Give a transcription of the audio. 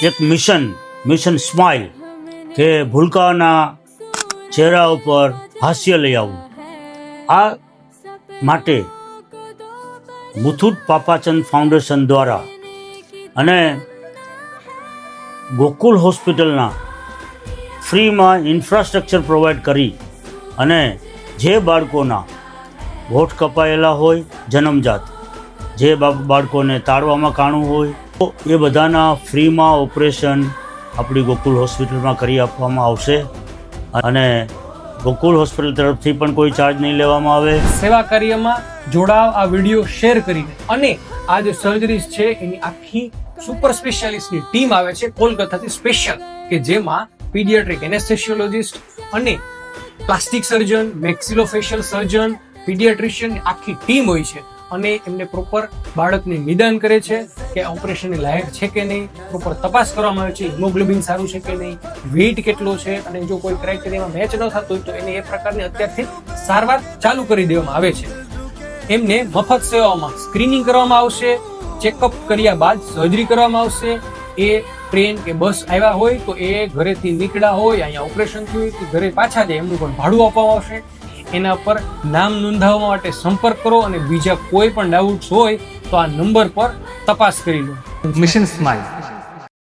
એક mission smile કે ભૂલકાઓના ચહેરા ઉપર હાસ્ય લઈ આવવું. આ માટે મુથુટ પાપાચંદ ફાઉન્ડેશન દ્વારા અને ગોકુલ હોસ્પિટલના ફ્રીમાં ઇન્ફ્રાસ્ટ્રક્ચર પ્રોવાઈડ કરી અને જે બાળકોના હોઠ કપાયેલા હોય જન્મજાત, જે બાળકોને તાળવામાં કાણું હોય તો એ બધાના ફ્રીમાં ઓપરેશન આપણી ગોકુલ હોસ્પિટલમાં કરી આપવામાં આવશે અને ગોકુલ હોસ્પિટલ તરફથી પણ કોઈ ચાર્જ નહીં લેવામાં આવે. સેવા કાર્યમાં જોડાવ, આ વિડીયો શેર કરીને. અને આ જે સર્જરીઝ છે એની આખી સુપર સ્પેશિયાલિસ્ટની ટીમ આવે છે કોલકાતાથી સ્પેશિયલ, કે જેમાં પીડિયાટ્રિક એનેસ્થેસિયોલોજિસ્ટ અને પ્લાસ્ટિક સર્જન, મેક્સિલોફેશિયલ સર્જન, પીડિયાટ્રિશિયન આખી ટીમ હોય છે અને એમને પ્રોપર બાળકને નિદાન કરે છે કે ઓપરેશનની લાયક છે કે નહીં, પ્રોપર તપાસ કરવામાં આવે છે, હિમોગ્લોબિન સારું છે કે નહીં, વેઇટ કેટલો છે, અને જો કોઈ ક્રાઇટેરિયામાં મેચ ન થતું હોય તો એને એ પ્રકારની અત્યારથી સારવાર ચાલુ કરી દેવામાં આવે છે. એમને મફત સેવાઓમાં સ્ક્રીનિંગ કરવામાં આવશે, ચેકઅપ કર્યા બાદ સર્જરી કરવામાં આવશે. એ ટ્રેન કે બસ આવ્યા હોય તો એ ઘરેથી નીકળ્યા હોય, અહીંયા ઓપરેશન થયું હોય તો ઘરે પાછા જાય, એમનું પણ ભાડું આપવામાં આવશે. એના પર નામ નોંધાવવા માટે સંપર્ક કરો અને બીજા કોઈ પણ ડાઉટ્સ હોય તો આ નંબર પર તપાસ કરી લો. Mission smile.